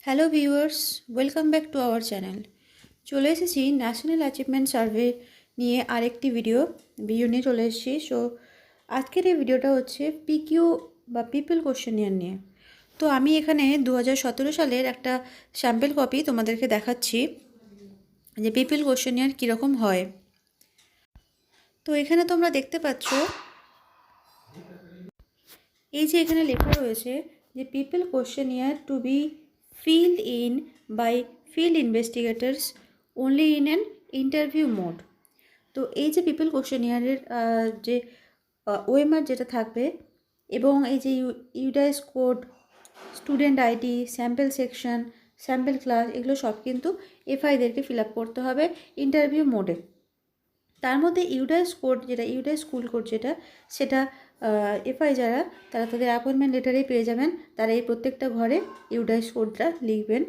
Hello viewers, welcome back to our channel. চলে এসেছি national achievement survey নিয়ে আরেকটি ভিডিও নিয়ে চলে এসেছি। সো আজকের এই ভিডিওটা হচ্ছে পিকিউ বা পিপল কোশ্চেনিয়ার নিয়ে। তো আমি এখানে 2017 সালের একটা স্যাম্পল কপি তোমাদেরকে দেখাচ্ছি যে পিপল কোশ্চেনিয়ার কীরকম হয়। তো এখানে তোমরা দেখতে পাচ্ছ এই যে এখানে লেখা রয়েছে যে pupil questionnaire to be filled in by field investigators only in an interview mode। তো এই যে পিপল কোশ্চেনিয়ারের যে ওএমআর যেটা থাকবে এবং এই যে UDISE code, student ID, sample section, sample class, এগুলো সব কিন্তু এফআইদেরকে ফিল আপ করতে হবে ইন্টারভিউ মোডে। তার মধ্যে ইউডাইস কোড যেটা ইউডাইস স্কুল কোড সেটা এফআই যারা তারা তাদের অ্যাপয়েন্টমেন্ট লেটারেই পেয়ে যাবেন। তারা এই প্রত্যেকটা ঘরে ইউডাইস কোডটা লিখবেন।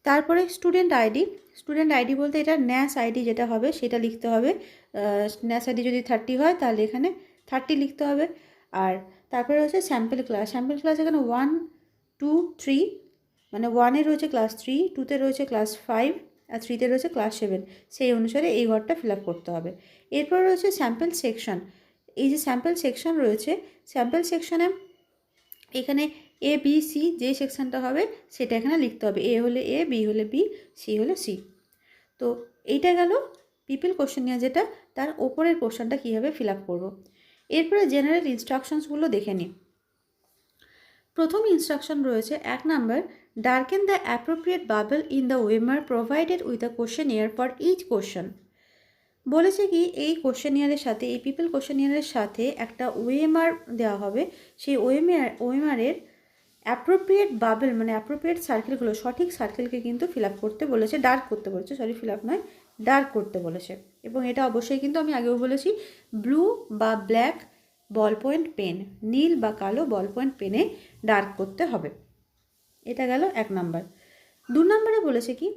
তারপরে স্টুডেন্ট আইডি বলতে এটা ন্যাস আইডি যেটা হবে সেটা লিখতে হবে। ন্যাস আইডি যদি 30 হয় তাহলে এখানে 30 লিখতে হবে। আর তারপরে হচ্ছে স্যাম্পল ক্লাস এখানে 1, 2, 3, মানে 1-এ রয়েছে ক্লাস 3, 2-তে রয়েছে ক্লাস 5 আর 3-তে রয়েছে ক্লাস 7। সেই অনুসারে এই ঘরটা ফিল আপ করতে হবে। এরপর রয়েছে স্যাম্পল সেকশন। এই যে স্যাম্পল সেকশন রয়েছে, স্যাম্পল সেকশনে এখানে এ বি সি যে সেকশনটা হবে সেটা এখানে লিখতে হবে। এ হলে এ, বি হলে বি, সি হলে সি। তো এইটা গেল পিপল কোশ্চেনিয়ার, যেটা তার ওপরের পোর্শনটা কীভাবে ফিল আপ করবো। এরপরে জেনারেল ইনস্ট্রাকশনসগুলো দেখে নিই। প্রথম ইনস্ট্রাকশন রয়েছে 1 number, darken the appropriate bubble in the OMR provided with a questionnaire for each question. বলেছে কি এই কোশ্চেনিয়ারের সাথে, এই পিপল কোশ্চেনিয়ারের সাথে একটা ওএমআর দেওয়া হবে। সেই ওএমআরের অ্যাপ্রোপ্রিয়েট বাবল মানে অ্যাপ্রোপ্রিয়েট সার্কেলগুলো, সঠিক সার্কেলকে কিন্তু ফিল আপ করতে বলেছে, ডার্ক করতে বলেছে, ফিল আপ নয়, ডার্ক করতে বলেছে। এবং এটা অবশ্যই কিন্তু আমি আগেও বলেছি, ব্লু বা ব্ল্যাক বল পয়েন্ট পেন, নীল বা কালো বল পয়েন্ট পেনে ডার্ক করতে হবে। এটা গেল 1 নাম্বার। 2 নম্বরে বলেছে কি,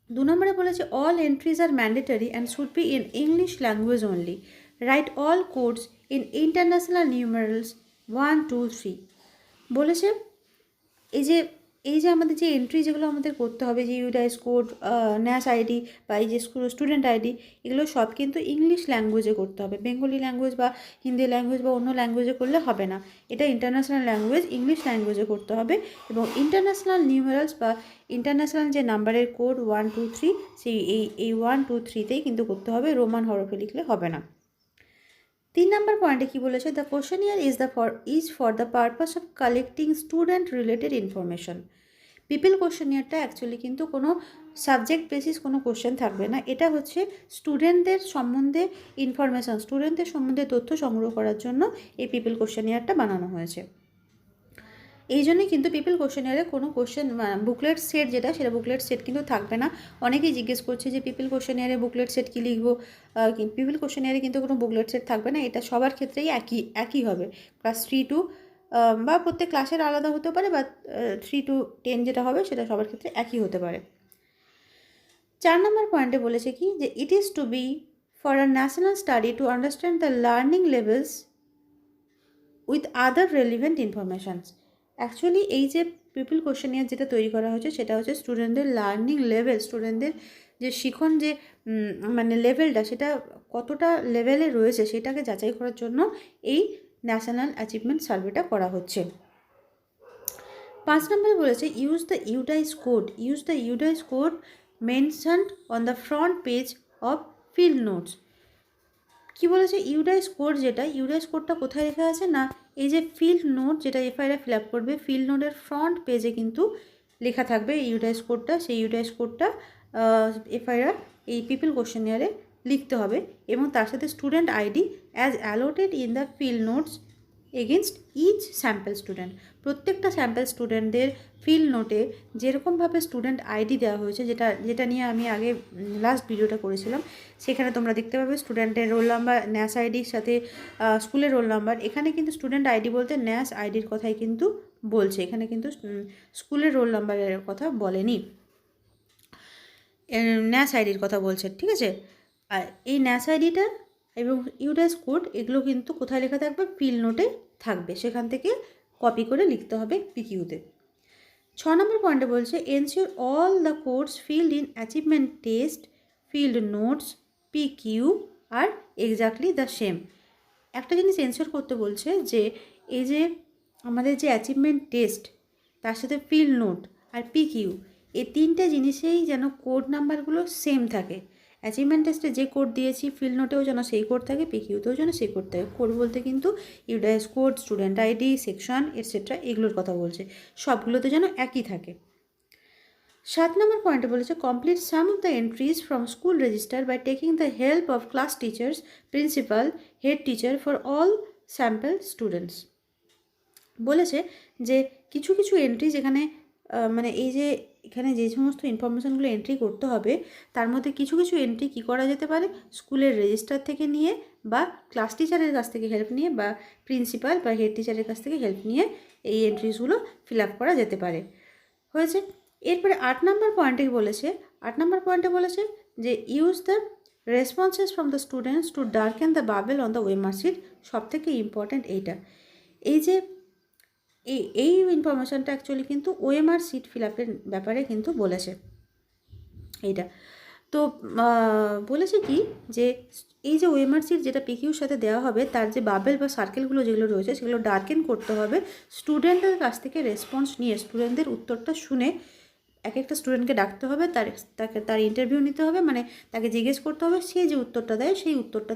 2 নম্বরে বলেছে all entries are mandatory and should be in English language only. Right all codes in international numerals 1, 2, 3। বলেছে এই যে আমাদের যে এন্ট্রি যেগুলো আমাদের করতে হবে, যে ইউডাইস কোড, ন্যাস আইডি বা এই যে স্টুডেন্ট আইডি, এগুলো সব কিন্তু ইংলিশ ল্যাঙ্গুয়েজে করতে হবে। বেঙ্গলি ল্যাঙ্গুয়েজ বা হিন্দি ল্যাঙ্গুয়েজ বা অন্য ল্যাঙ্গুয়েজে করলে হবে না। এটা ইন্টারন্যাশনাল ল্যাঙ্গুয়েজ, ইংলিশ ল্যাঙ্গুয়েজে করতে হবে। এবং ইন্টারন্যাশনাল নিউমেরালস বা ইন্টারন্যাশনাল যে নাম্বারের কোড 1, 2, 3, সেই এই 1, 2, 3তেই কিন্তু করতে হবে, রোমান হরফে লিখলে হবে না। 3 নম্বর পয়েন্টে কী বলেছে, the questionnaire is for the purpose of collecting student related information. পিপল কোশ্চেনিয়ারটা অ্যাকচুয়ালি কিন্তু কোনো সাবজেক্ট বেসিস কোনো কোশ্চেন থাকবে না। এটা হচ্ছে স্টুডেন্টদের সম্বন্ধে ইনফরমেশান, স্টুডেন্টদের সম্বন্ধে তথ্য সংগ্রহ করার জন্য এই পিপল কোশ্চেনিয়ারটা বানানো হয়েছে। এই জন্যই কিন্তু পিপল কোশ্চেনিয়ারে কোনো কোশ্চেন বুকলেট সেট সেটা বুকলেট সেট কিন্তু থাকবে না। অনেকেই জিজ্ঞেস করছে যে পিপল কোশ্চেনিয়ারে বুকলেট সেট কী লিখবো। পিপল কোশ্চেনিয়ারে কিন্তু কোনো বুকলেট সেট থাকবে না। এটা সবার ক্ষেত্রেই একই হবে। ক্লাস 3 to বা প্রত্যেক ক্লাসের আলাদা হতে পারে, বা 3 to 10 যেটা হবে সেটা সবার ক্ষেত্রে একই হতে পারে। 4 নম্বর পয়েন্টে বলেছে কি, যে it is to be for a national study to understand the learning levels with other relevant informations. Actually এই যে পিপল কোশ্চেনিয়ার যেটা তৈরি করা হয়েছে সেটা হচ্ছে স্টুডেন্টদের লার্নিং লেভেল, স্টুডেন্টদের যে শিখন যে মানে লেভেলটা, সেটা কতটা লেভেলে রয়েছে সেটাকে যাচাই করার জন্য এই ন্যাশনাল অ্যাচিভমেন্ট সার্ভেটা করা হচ্ছে। 5 নম্বরে বলেছে use the UDISE code mentioned on the front page of field notes. কী বলেছে, ইউডাইস কোডটা কোথায় লেখা আছে না, এই যে ফিল্ড নোট যেটা এফআইআর ফিল আপ করবে, ফিল্ড নোটের ফ্রন্ট পেজে কিন্তু লেখা থাকবে ইউডাইস কোডটা। সেই ইউডাইস কোডটা এফআইআর এই পিপল কোশ্চেনিয়ারে লিখতে হবে, এবং তার সাথে student ID as allotted in the field notes against each sample student. প্রত্যেকটা স্যাম্পল স্টুডেন্টদের ফিল্ড নোটে যেরকমভাবে স্টুডেন্ট আইডি দেওয়া হয়েছে, যেটা নিয়ে আমি আগে লাস্ট ভিডিওটা করেছিলাম, সেখানে তোমরা দেখতে পাবে স্টুডেন্টের রোল নাম্বার, ন্যাস আইডির সাথে স্কুলের রোল নাম্বার। এখানে কিন্তু স্টুডেন্ট আইডি বলতে ন্যাস আইডির কথাই কিন্তু বলছে, এখানে কিন্তু স্কুলের রোল নাম্বারের কথা বলেনি, ন্যাস আইডির কথা বলছে, ঠিক আছে। আর এই ন্যাস আইডিটা এবং ইউডাইস কোড এগুলো কিন্তু কোথায় লেখা থাকবে, ফিল্ড নোটে থাকবে, সেখান থেকে কপি করে লিখতে হবে পিকিউতে। নম্বর পয়েন্টে বলছে ensure all the codes filled in achievement test field notes PQ are exactly the same. একটা জিনিস এনশিওর করতে বলছে যে এই যে আমাদের যে অ্যাচিভমেন্ট টেস্ট তার সাথে ফিল্ড নোট আর PQ এই তিনটে জিনিসেই যেন কোড নাম্বারগুলো সেম থাকে। অ্যাচিভমেন্ট টেস্টে যে কোড দিয়েছি ফিল্ড নোটেও যেন সেই কোড থাকে, PQতেও যেন সেই কোড থাকে। কোড বলতে কিন্তু UDISE code, student ID, section etcetera এগুলোর কথা বলছে, সবগুলোতে যেন একই থাকে। 7 নম্বর পয়েন্টে বলেছে complete some of the entries from school register by taking the help of class teachers, principal, head teacher for all sample students. বলেছে যে কিছু কিছু এন্ট্রি যেখানে মানে এই যে এখানে যে সমস্ত ইনফরমেশানগুলো এন্ট্রি করতে হবে তার মধ্যে কিছু কিছু এন্ট্রি কী করা যেতে পারে, স্কুলের রেজিস্টার থেকে নিয়ে বা ক্লাস টিচারের কাছ থেকে হেল্প নিয়ে বা প্রিন্সিপাল বা হেড টিচারের কাছ থেকে হেল্প নিয়ে এই এন্ট্রিসগুলো ফিল আপ করা যেতে পারে। হয়েছে। এরপরে 8 নম্বর পয়েন্টে বলেছে, 8 নম্বর পয়েন্টে বলেছে যে use the responses from the students to darken the bubble on the OMR sheet. সব থেকে ইম্পর্ট্যান্ট এইটা, এই যে এই ইনফরমেশানটা অ্যাকচুয়ালি কিন্তু ওএমআর সিট ফিল আপের ব্যাপারে কিন্তু বলেছে এইটা। তো বলেছে কি যে এই যে ওএমআর সিট যেটা PQর সাথে দেওয়া হবে তার যে বাবেল বা সার্কেলগুলো যেগুলো রয়েছে সেগুলো ডার্কেন করতে হবে। স্টুডেন্টদের কাছ থেকে রেসপন্স নিয়ে স্টুডেন্টদের উত্তরটা শুনে এক একটা স্টুডেন্টকে ডাকতে হবে, তার ইন্টারভিউ নিতে হবে, মানে তাকে জিজ্ঞেস করতে হবে, সে যে উত্তরটা দেয় সেই উত্তরটা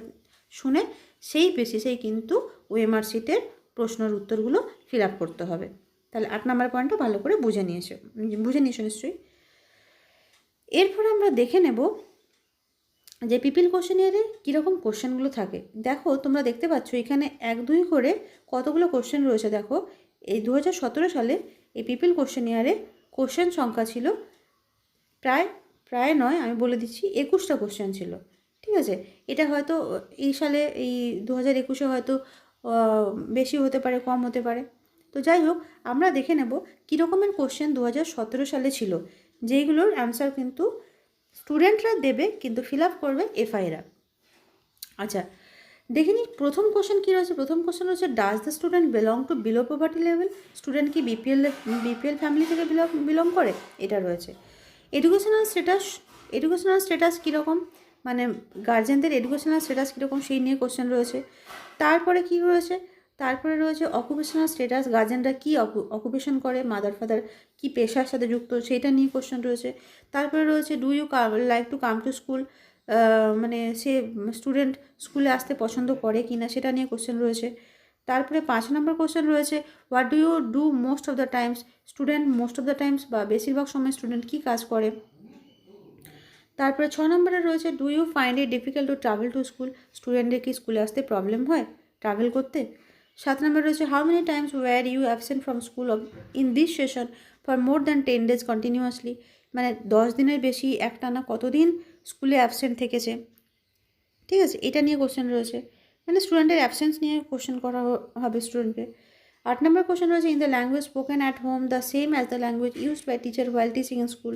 শুনে সেই বেসিসেই কিন্তু ওএমআর সিটের প্রশ্নের উত্তরগুলো ফিল আপ করতে হবে। তাহলে 8 নম্বর পয়েন্টটা ভালো করে বুঝে নিয়েছো নিশ্চয়ই। এরপর আমরা দেখে নেব যে পিপিল কোশ্চেনিয়ারে কীরকম কোশ্চেনগুলো থাকে। দেখো তোমরা দেখতে পাচ্ছ এখানে 1, 2 করে কতগুলো কোশ্চেন রয়েছে। দেখো এই 2017 সালে এই পিপিল কোশ্চেনিয়ারে কোশ্চেন সংখ্যা ছিল প্রায় নয়, আমি বলে দিচ্ছি 21টা কোশ্চেন ছিল। ঠিক আছে, এটা হয়তো এই সালে এই 2021-এ হয়তো বেশি হতে পারে, কম হতে পারে। তো যাই হোক, আমরা দেখে নেব কী রকমের কোশ্চেন 2017 সালে ছিল, যেইগুলোর অ্যান্সার কিন্তু স্টুডেন্টরা দেবে কিন্তু ফিল আপ করবে এফআইরা। আচ্ছা দেখে নিই প্রথম কোশ্চেন কী রয়েছে। প্রথম কোশ্চেন রয়েছে does the student belong to below poverty level. Student কি বিপিএল ফ্যামিলি থেকে বিলং করে, এটা রয়েছে। এডুকেশনাল স্ট্যাটাস কীরকম, মানে গার্জেনদের এডুকেশনাল স্ট্যাটাস কীরকম সেই নিয়ে কোশ্চেন রয়েছে। তারপরে কি রয়েছে, তারপরে রয়েছে অকুপেশনাল স্ট্যাটাস, গার্জেনরা কী অকুপেশন করে, মাদার ফাদার কী পেশার সাথে যুক্ত সেইটা নিয়ে কোশ্চেন রয়েছে। তারপরে রয়েছে do you like to come to school, মানে সে স্টুডেন্ট স্কুলে আসতে পছন্দ করে কি না সেটা নিয়ে কোশ্চেন রয়েছে। তারপরে 5 নম্বর কোশ্চেন রয়েছে what do you do most of the times. Student most of the times বা বেশিরভাগ সময় স্টুডেন্ট কী কাজ করে। তারপরে 6 নম্বরে রয়েছে do you find it difficult to travel to school. স্টুডেন্টদের কি স্কুলে আসতে প্রবলেম হয় ট্রাভেল করতে। 7 নম্বরে রয়েছে how many times were you absent from school in this session for more than 10 days continuously. মানে 10 দিনের বেশি একটানা কতদিন স্কুলে অ্যাবসেন্ট থেকেছে। ঠিক আছে, এটা নিয়ে কোশ্চেন রয়েছে, মানে স্টুডেন্টের অ্যাবসেন্স নিয়ে কোশ্চেন করা হবে স্টুডেন্টকে। 8 নম্বর কোশ্চেন রয়েছে in the language spoken at home the same as the language used by teacher while teaching in school.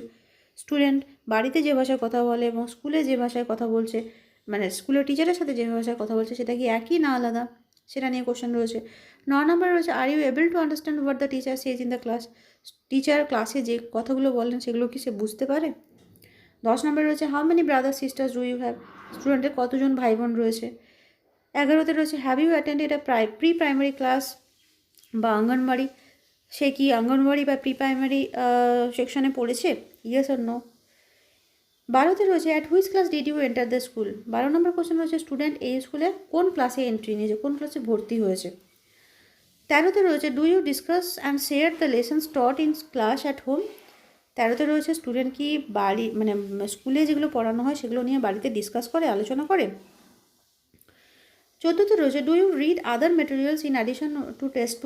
Student বাড়িতে যে ভাষায় কথা বলে এবং স্কুলে যে ভাষায় কথা বলছে, মানে স্কুলের টিচারের সাথে যে ভাষায় কথা বলছে সেটা কি একই না আলাদা, সেটা নিয়ে কোশ্চেন রয়েছে। 9 নম্বর রয়েছে are you able to understand what the teacher says in the class. Teacher ক্লাসে যে কথাগুলো বলেন সেগুলো কি সে বুঝতে পারে। 10 নম্বরে রয়েছে how many brother sisters do you have. স্টুডেন্টের কতজন ভাই বোন রয়েছে। 11তে রয়েছে have you attended pre primary class বা অঙ্গনবাড়ি। সে কি অঙ্গনবাড়ি বা প্রি প্রাইমারি সেকশনে পড়েছে, ইয়েস অর নো। 12তে রয়েছে at which class did you enter the school. 12 number question রয়েছে স্টুডেন্ট এই স্কুলে কোন ক্লাসে এন্ট্রি নিয়েছে, কোন ক্লাসে ভর্তি হয়েছে। 13তে রয়েছে do you discuss and share the lessons taught in class at home. 13তে রয়েছে স্টুডেন্ট কি বাড়ি মানে স্কুলে যেগুলো পড়ানো হয় সেগুলো নিয়ে বাড়িতে ডিসকাস করে, আলোচনা করে। 14তে রয়েছে do you read other materials in addition to text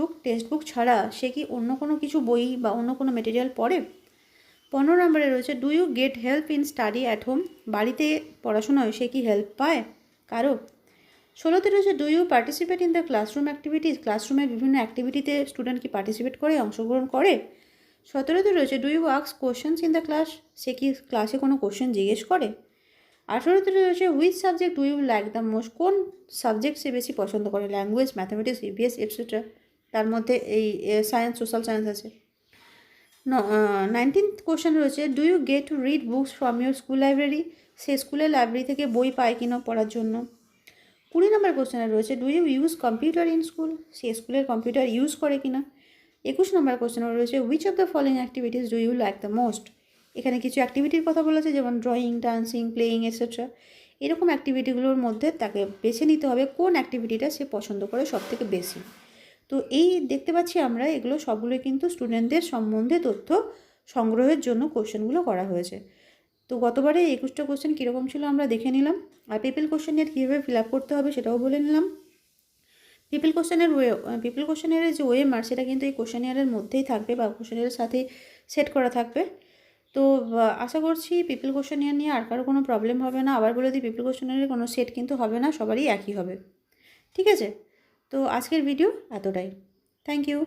book ছাড়া সে কি অন্য কোনো কিছু বই বা অন্য কোনো মেটেরিয়াল পড়ে। 15 নম্বরে রয়েছে do you get help in study at home. বাড়িতে পড়াশোনায় সে কি হেল্প পায় কারো। 16তে রয়েছে do you participate in the classroom activities. ক্লাসরুমের বিভিন্ন অ্যাক্টিভিটিতে স্টুডেন্ট কি পার্টিসিপেট করে, অংশগ্রহণ করে। 17তে রয়েছে do you ask questions in the class. সে কি ক্লাসে কোনো কোশ্চেন জিজ্ঞেস করে। 18তে রয়েছে which subject do you like the most. কোন সাবজেক্ট সে বেশি পছন্দ করে, ল্যাঙ্গুয়েজ, ম্যাথামেটিক্স, ইভিএস এটসেট্রা। তার মধ্যে এই সায়েন্স, সোশ্যাল সায়েন্স আছে। 19th কোশ্চেন রয়েছে, do you get to read books from your school library? সে স্কুলের লাইব্রেরি থেকে বই পায় কিনা পড়ার জন্য। 20 নম্বর কোশ্চেনে রয়েছে, do you use computer in school? সে স্কুলের কম্পিউটার ইউজ করে কিনা। 21 নম্বর কোশ্চেনে রয়েছে, which of the following activities do you like the most? এখানে কিছু অ্যাক্টিভিটির কথা বলেছে, যেমন ড্রয়িং, ডান্সিং, প্লেয়িং এটসেট্রা। এরকম অ্যাক্টিভিটিগুলোর মধ্যে তাকে বেছে নিতে হবে কোন অ্যাক্টিভিটিটা সে পছন্দ করে সবথেকে বেশি। তো এই দেখতে পাচ্ছি আমরা এগুলো সবগুলোই কিন্তু স্টুডেন্টদের সম্বন্ধে তথ্য সংগ্রহের জন্য কোশ্চেনগুলো করা হয়েছে। তো গতবারে 21টা কোশ্চেন কীরকম ছিল আমরা দেখে নিলাম, আর পিপল কোশ্চেনের কীভাবে ফিল আপ করতে হবে সেটাও বলে নিলাম। পিপল কোশ্চেনের যে ওএমআর সেটা কিন্তু এই কোশ্চেনিয়ারের মধ্যেই থাকবে বা কোশ্চেনিয়ারের সাথে সেট করা থাকবে। তো আশা করছি পিপল কোশ্চেনিয়ার নিয়ে আর কারো কোনো প্রবলেম হবে না। আবার বলে দিই, পিপল কোশ্চেনিয়ারের কোনো সেট কিন্তু হবে না, সবারই একই হবে। ঠিক আছে, তো আজকের ভিডিও এতটাই। Thank you.